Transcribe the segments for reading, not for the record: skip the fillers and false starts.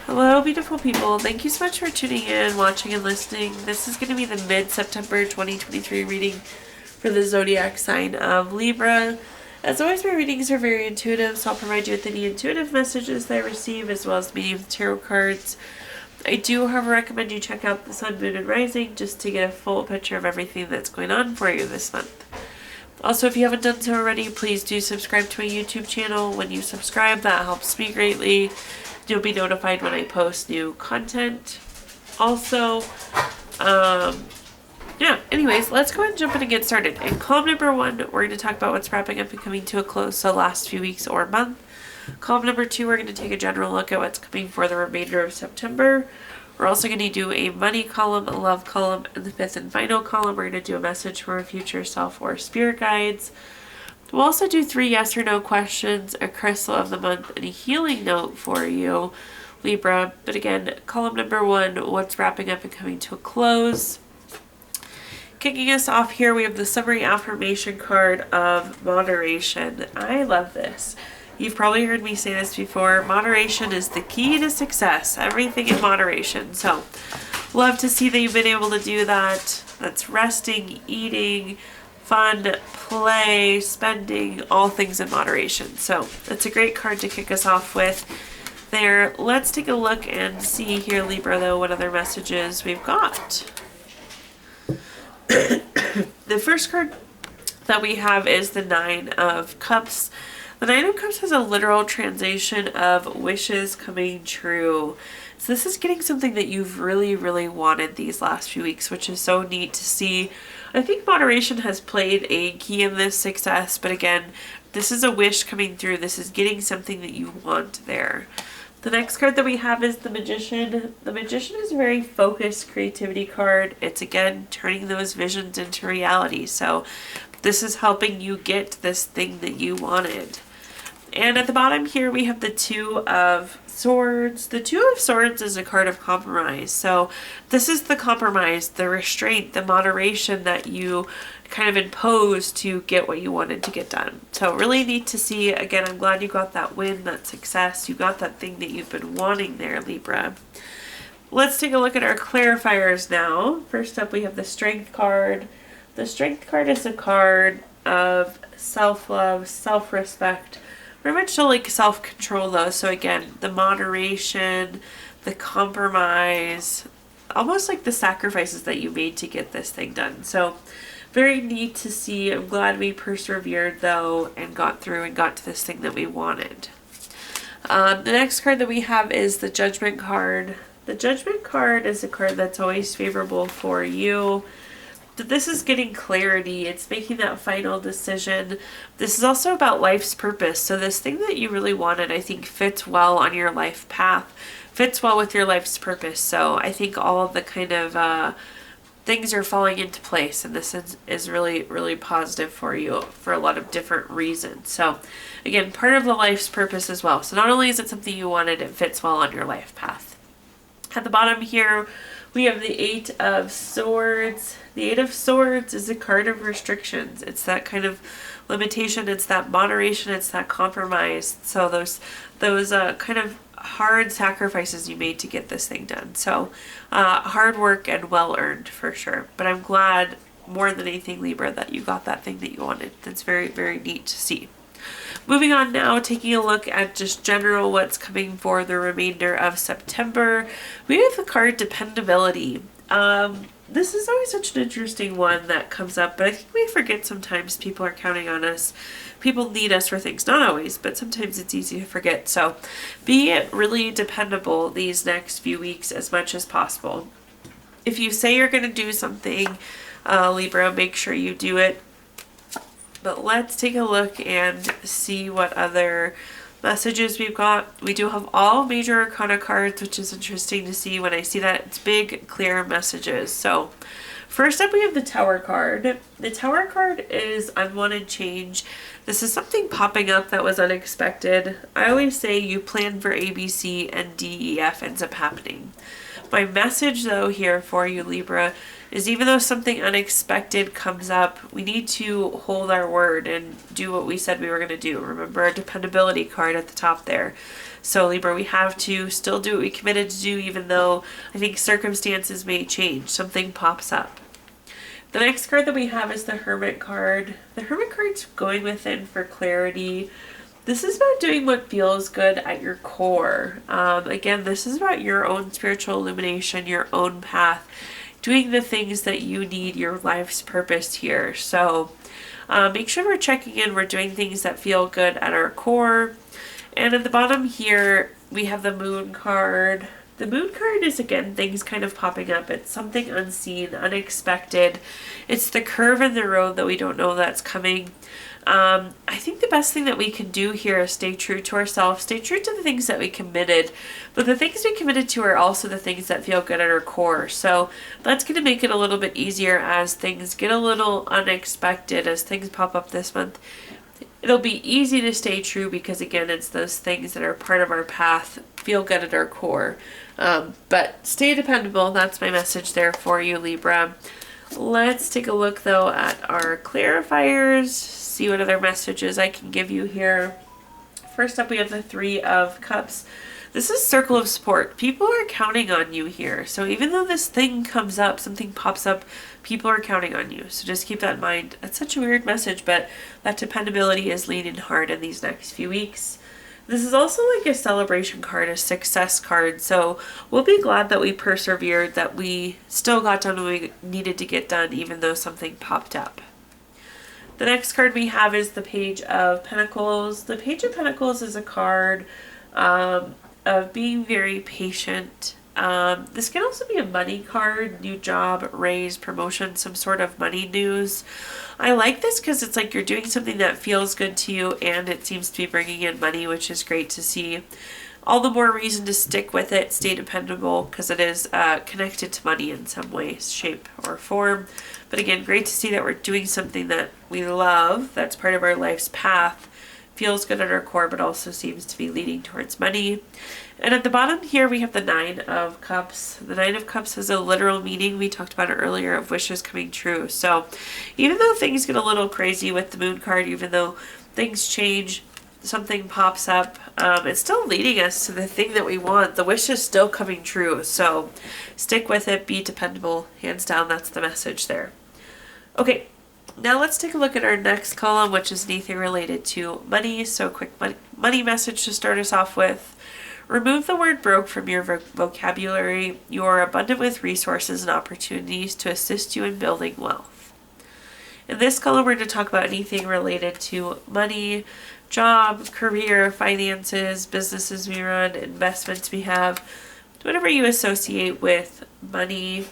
Hello, beautiful people. Thank you so much for tuning in, watching, and listening. This is going to be the mid-September 2023 reading for the zodiac sign of Libra. As always, my readings are very intuitive, so I'll provide you with any intuitive messages that I receive, as well as medium tarot cards. I do, however, recommend you check out the sun, moon, and rising just to get a full picture of everything that's going on for you this month. Also, if you haven't done so already, please do subscribe to my YouTube channel. When you subscribe, that helps me greatly. You'll be notified when I post new content. Also, anyways, let's go ahead and jump in and get started. In column number 1, we're going to talk about what's wrapping up and coming to a close, so last few weeks or month. Column number 2, we're going to take a general look at what's coming for the remainder of September. We're also going to do a money column, a love column, and the 5th and final column, we're going to do a message for a future self or spirit guides. We'll also do 3 yes or no questions, a crystal of the month, and a healing note for you, Libra. But again, column number 1, what's wrapping up and coming to a close. Kicking us off here, we have the summary affirmation card of moderation. I love this. You've probably heard me say this before. Moderation is the key to success. Everything in moderation. So, love to see that you've been able to do that. That's resting, eating, fun, play, spending, all things in moderation. So that's a great card to kick us off with there. Let's take a look and see here, Libra, though, what other messages we've got. The first card that we have is the 9 of Cups. The 9 of Cups has a literal translation of wishes coming true. So this is getting something that you've really, really wanted these last few weeks, which is so neat to see. I think moderation has played a key in this success, but again, this is a wish coming through. This is getting something that you want there. The next card that we have is the Magician. The Magician is a very focused creativity card. It's again turning those visions into reality. So this is helping you get this thing that you wanted. And at the bottom here, we have the 2 of Swords. The 2 of Swords is a card of compromise. So this is the compromise, the restraint, the moderation that you kind of imposed to get what you wanted to get done. So really neat to see. Again, I'm glad you got that win, that success. You got that thing that you've been wanting there, Libra. Let's take a look at our clarifiers now. First up, we have the Strength card. The Strength card is a card of self-love, self-respect, very much so like self-control though. So again, the moderation, the compromise, almost like the sacrifices that you made to get this thing done. So very neat to see. I'm glad we persevered though and got through and got to this thing that we wanted. The next card that we have is the Judgment card. The Judgment card is a card that's always favorable for you. This is getting clarity. It's making that final decision. This is also about life's purpose. So this thing that you really wanted, I think, fits well on your life path, fits well with your life's purpose. So I think all of the kind of things are falling into place, and this is really, really positive for you for a lot of different reasons. So again, part of the life's purpose as well. So not only is it something you wanted, it fits well on your life path. At the bottom here, we have the 8 of Swords. The 8 of Swords is a card of restrictions. It's that kind of limitation. It's that moderation. It's that compromise. So those kind of hard sacrifices you made to get this thing done. So hard work and well earned for sure. But I'm glad more than anything, Libra, that you got that thing that you wanted. That's very, very neat to see. Moving on now, taking a look at just general what's coming for the remainder of September. We have the card Dependability. This is always such an interesting one that comes up, but I think we forget sometimes people are counting on us. People need us for things. Not always, but sometimes it's easy to forget. So be really dependable these next few weeks as much as possible. If you say you're going to do something, Libra, make sure you do it. But let's take a look and see what other messages we've got. We do have all major arcana cards, which is interesting to see. When I see that, it's big, clear messages. So first up, we have the Tower card. The Tower card is unwanted change. This is something popping up that was unexpected. I always say you plan for A, B, C, and D, E, F ends up happening. My message though here for you, Libra, is even though something unexpected comes up, we need to hold our word and do what we said we were going to do. Remember our dependability card at the top there. So Libra, we have to still do what we committed to do, even though I think circumstances may change. Something pops up. The next card that we have is the Hermit card. The Hermit card's going within for clarity. This is about doing what feels good at your core. Again, this is about your own spiritual illumination, your own path, doing the things that you need, your life's purpose here. So make sure we're checking in. We're doing things that feel good at our core. And at the bottom here, we have the Moon card. The Moon card is, again, things kind of popping up. It's something unseen, unexpected. It's the curve in the road that we don't know that's coming. I think the best thing that we can do here is stay true to ourselves, stay true to the things that we committed. But the things we committed to are also the things that feel good at our core. So that's going to make it a little bit easier as things get a little unexpected, as things pop up this month. It'll be easy to stay true because, again, it's those things that are part of our path, feel good at our core. But stay dependable. That's my message there for you, Libra. Let's take a look, though, at our clarifiers, see what other messages I can give you here. First up, we have the Three of Cups. This is circle of support. People are counting on you here. So even though this thing comes up, something pops up, people are counting on you. So just keep that in mind. That's such a weird message, but that dependability is leaning hard in these next few weeks. This is also like a celebration card, a success card. So we'll be glad that we persevered, that we still got done what we needed to get done, even though something popped up. The next card we have is the Page of Pentacles. The Page of Pentacles is a card of being very patient. This can also be a money card, new job, raise, promotion, some sort of money news. I like this because it's like you're doing something that feels good to you and it seems to be bringing in money, which is great to see. All the more reason to stick with it, stay dependable, because it is connected to money in some way, shape, or form. But again, great to see that we're doing something that we love, that's part of our life's path, feels good at our core, but also seems to be leading towards money. And at the bottom here, we have the Nine of Cups. The Nine of Cups has a literal meaning. We talked about it earlier, of wishes coming true. So even though things get a little crazy with the Moon card, even though things change, something pops up, it's still leading us to the thing that we want. The wish is still coming true. So stick with it, be dependable. Hands down, that's the message there. Okay, now let's take a look at our next column, which is anything related to money. So quick money message to start us off with. Remove the word broke from your vocabulary. You are abundant with resources and opportunities to assist you in building wealth. In this column, we're going to talk about anything related to money, job, career, finances, businesses we run, investments we have, whatever you associate with money.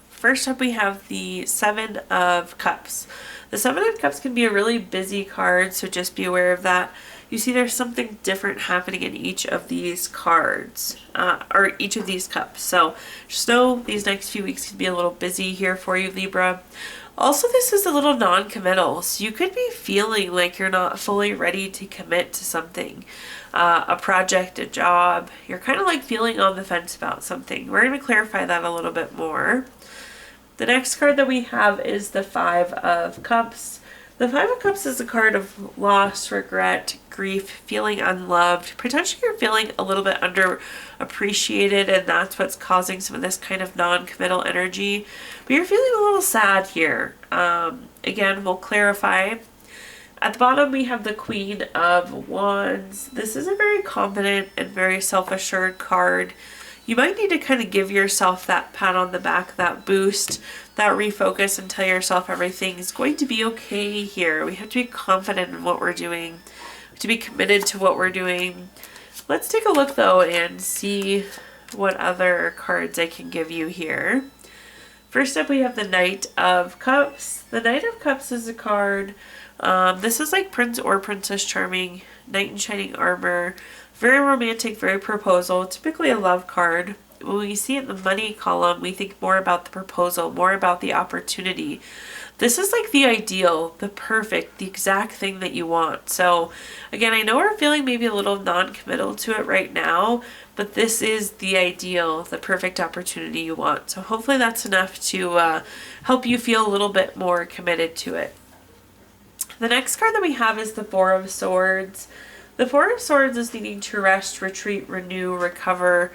First up, we have the Seven of Cups. The Seven of Cups can be a really busy card, so just be aware of that. You see there's something different happening in each of these cards, or each of these cups. So just know these next few weeks can be a little busy here for you, Libra. Also, this is a little non-committal, so you could be feeling like you're not fully ready to commit to something, a project, a job. You're kind of like feeling on the fence about something. We're going to clarify that a little bit more. The next card that we have is the Five of Cups. The Five of Cups is a card of loss, regret, grief, feeling unloved. Potentially you're feeling a little bit underappreciated, and that's what's causing some of this kind of non-committal energy. But you're feeling a little sad here. Again, we'll clarify. At the bottom, we have the Queen of Wands. This is a very confident and very self-assured card. You might need to kind of give yourself that pat on the back, that boost, that refocus, and tell yourself everything's going to be okay here. We have to be confident in what we're doing. We have to be committed to what we're doing. Let's take a look, though, and see what other cards I can give you here. First up, we have the Knight of Cups. The Knight of Cups is a card. This is like Prince or Princess Charming, Knight in Shining Armor. Very romantic, very proposal, typically a love card. When we see it in the money column, we think more about the proposal, more about the opportunity. This is like the ideal, the perfect, the exact thing that you want. So again, I know we're feeling maybe a little non-committal to it right now, but this is the ideal, the perfect opportunity you want. So hopefully that's enough to help you feel a little bit more committed to it. The next card that we have is the Four of Swords. The Four of Swords is needing to rest, retreat, renew, recover.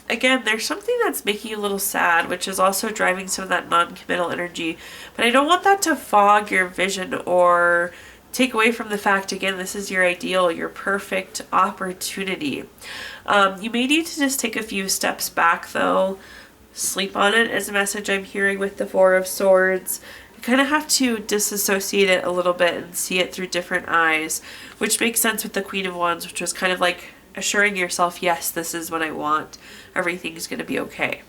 Again, there's something that's making you a little sad, which is also driving some of that non-committal energy. But I don't want that to fog your vision or take away from the fact, again, this is your ideal, your perfect opportunity. You may need to just take a few steps back, though. Sleep on it is a message I'm hearing with the Four of Swords. You kind of have to disassociate it a little bit and see it through different eyes, which makes sense with the Queen of Wands, which was kind of like assuring yourself, yes, this is what I want. Everything's going to be okay.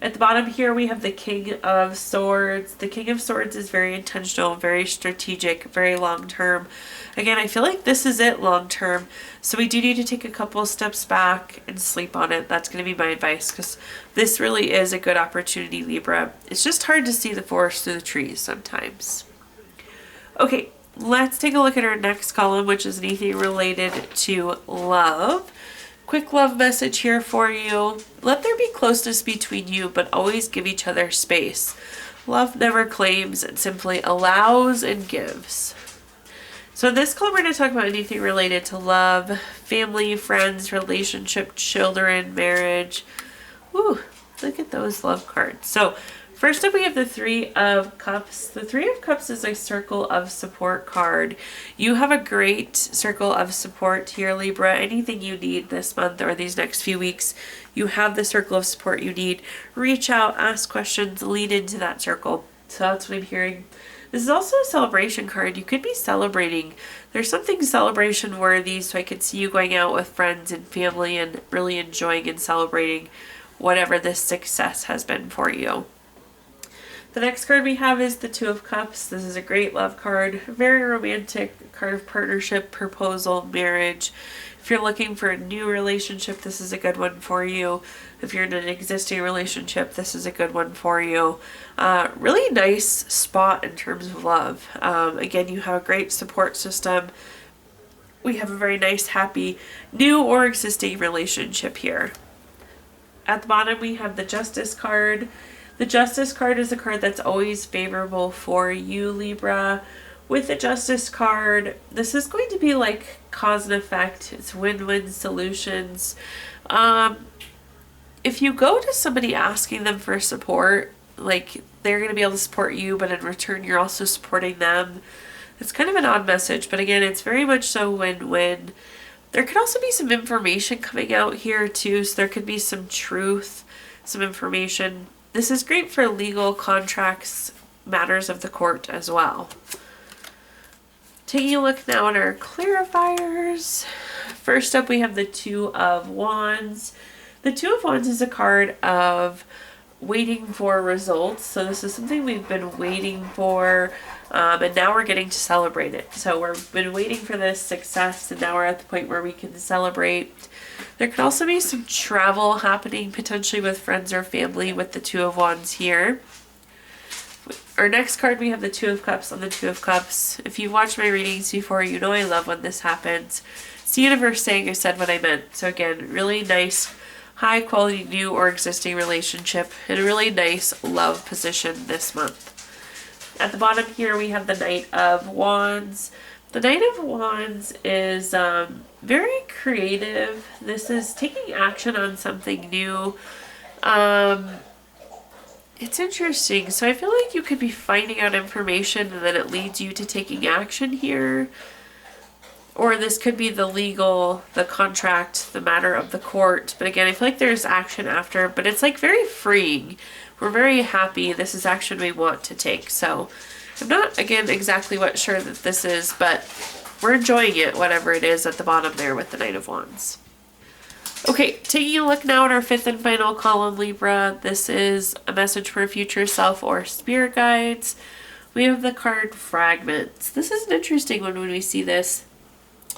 At the bottom here, we have the King of Swords. The King of Swords is very intentional, very strategic, very long-term. Again, I feel like this is it long-term. So we do need to take a couple steps back and sleep on it. That's going to be my advice, because this really is a good opportunity, Libra. It's just hard to see the forest through the trees sometimes. Okay, let's take a look at our next column, which is anything related to love. Quick love message here for you. Let there be closeness between you, but always give each other space. Love never claims, it simply allows and gives. So in this column, we're going to talk about anything related to love, family, friends, relationship, children, marriage. Woo, look at those love cards. So first up, we have the Three of Cups. The Three of Cups is a circle of support card. You have a great circle of support here, Libra. Anything you need this month or these next few weeks, you have the circle of support you need. Reach out, ask questions, lead into that circle. So that's what I'm hearing. This is also a celebration card. You could be celebrating. There's something celebration worthy, so I could see you going out with friends and family and really enjoying and celebrating whatever this success has been for you. The next card we have is the Two of Cups. This is a great love card, very romantic card of partnership, proposal, marriage. If you're looking for a new relationship, this is a good one for you. If you're in an existing relationship, this is a good one for you. Really nice spot in terms of love. Again, you have a great support system. We have a very nice, happy, new or existing relationship here. At the bottom, we have the Justice card. The Justice card is a card that's always favorable for you, Libra. With the Justice card, this is going to be like cause and effect. It's win-win solutions. If you go to somebody asking them for support, like they're going to be able to support you, but in return you're also supporting them. It's kind of an odd message, but again, it's very much so win-win. There could also be some information coming out here too, so there could be some truth, some information. This is great for legal contracts, matters of the court as well. Taking a look now at our clarifiers. First up, we have the Two of Wands. The Two of Wands is a card of waiting for results. So this is something we've been waiting for, and now we're getting to celebrate it. So we've been waiting for this success, and now we're at the point where we can celebrate. There could also be some travel happening, potentially with friends or family, with the Two of Wands here. Our next card, we have the Two of Cups on the Two of Cups. If you've watched my readings before, you know I love when this happens. It's the universe saying I said what I meant. So again, really nice, high quality new or existing relationship, and a really nice love position this month. At the bottom here, we have the Knight of Wands. The Knight of Wands is very creative. This is taking action on something new. It's interesting. So I feel like you could be finding out information and then it leads you to taking action here. Or this could be the legal, the contract, the matter of the court. But again, I feel like there's action after, but it's like very freeing. We're very happy. This is action we want to take. So I'm not, again, exactly what sure that this is, but we're enjoying it, whatever it is at the bottom there with the Knight of Wands. Okay, taking a look now at our fifth and final column, Libra. This is a message for future self or spirit guides. We have the card Fragments. This is an interesting one when we see this.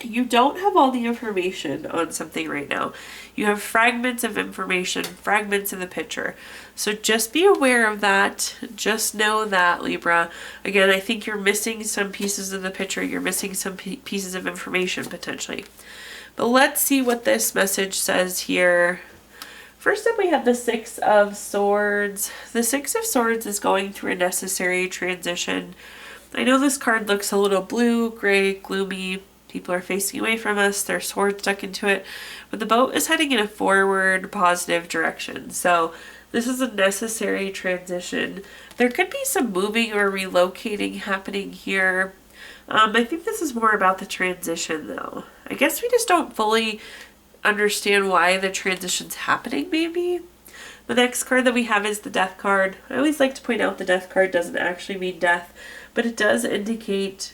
You don't have all the information on something right now. You have fragments of information, fragments in the picture. So just be aware of that. Just know that, Libra. Again, I think you're missing some pieces of the picture. You're missing some pieces of information potentially. But let's see what this message says here. First up, we have the Six of Swords. The Six of Swords is going through a necessary transition. I know this card looks a little blue, gray, gloomy. People are facing away from us. Their sword stuck into it. But the boat is heading in a forward, positive direction. So this is a necessary transition. There could be some moving or relocating happening here. I think this is more about the transition, though. I guess we just don't fully understand why the transition's happening, maybe. The next card that we have is the Death card. I always like to point out the Death card doesn't actually mean death, but it does indicate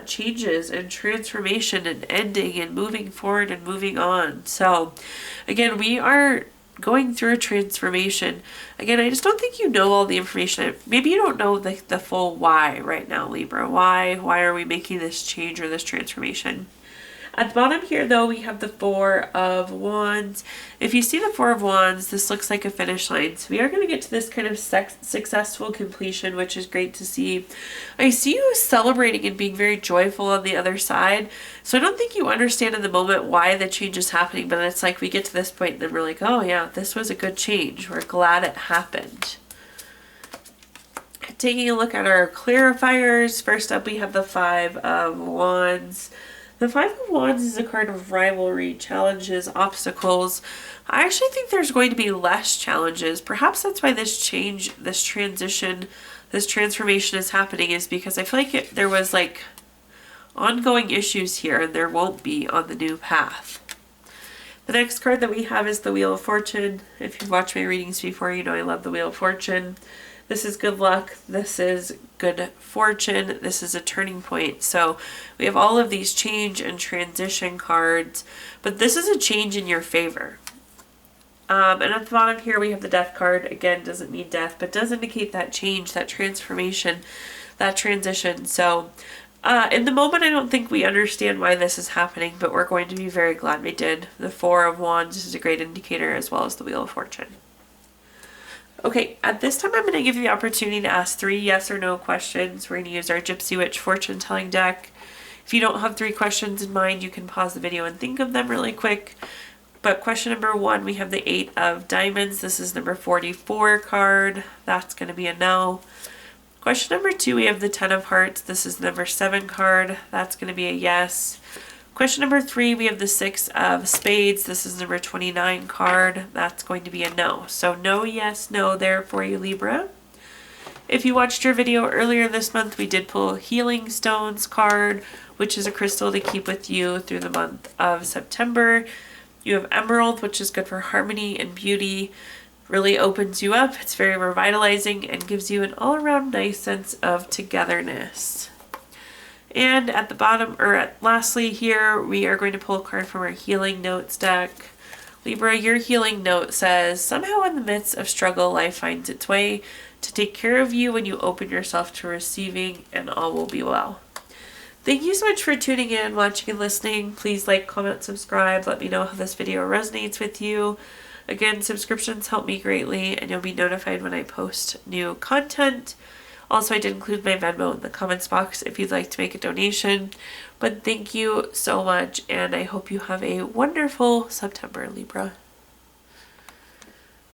changes and transformation and ending and moving forward and moving on. So again, we are going through a transformation. Again, I just don't think you know all the information. Maybe you don't know the full why right now, Libra. Why are we making this change or this transformation? At the bottom here, though, we have the Four of Wands. If you see the Four of Wands, this looks like a finish line. So we are going to get to this kind of successful completion, which is great to see. I see you celebrating and being very joyful on the other side. So I don't think you understand in the moment why the change is happening, but it's like we get to this point and then we're like, oh yeah, this was a good change. We're glad it happened. Taking a look at our clarifiers, first up we have the Five of Wands. The Five of Wands is a card of rivalry, challenges, obstacles. I actually think there's going to be less challenges. Perhaps that's why this change, this transition, this transformation is happening, is because I feel like there was like ongoing issues here and there won't be on the new path. The next card that we have is the Wheel of Fortune. If you've watched my readings before, you know I love the Wheel of Fortune. This is good luck. This is good fortune. This is a turning point. So we have all of these change and transition cards, but this is a change in your favor. And at the bottom here, we have the Death card. Again, doesn't mean death, but does indicate that change, that transformation, that transition. So in the moment, I don't think we understand why this is happening, but we're going to be very glad we did. The Four of Wands is a great indicator, as well as the Wheel of Fortune. Okay, at this time I'm going to give you the opportunity to ask 3 yes or no questions. We're going to use our Gypsy Witch fortune telling deck. If you don't have 3 questions in mind, you can pause the video and think of them really quick. But question number 1, we have the 8 of Diamonds. This is number 44 card. That's going to be a no. Question number 2, we have the 10 of Hearts. This is number 7 card. That's going to be a yes. Question number 3, we have the 6 of Spades. This is number 29 card. That's going to be a no. So no, yes, no there for you, Libra. If you watched your video earlier this month, we did pull Healing Stones card, which is a crystal to keep with you through the month of September. You have Emerald, which is good for harmony and beauty. Really opens you up. It's very revitalizing and gives you an all-around nice sense of togetherness. And at the bottom, lastly here, we are going to pull a card from our Healing Notes deck. Libra, your healing note says, somehow in the midst of struggle, life finds its way to take care of you when you open yourself to receiving, and all will be well. Thank you so much for tuning in, watching, and listening. Please like, comment, subscribe. Let me know how this video resonates with you. Again, subscriptions help me greatly, and you'll be notified when I post new content. Also, I did include my Venmo in the comments box if you'd like to make a donation. But thank you so much, and I hope you have a wonderful September, Libra.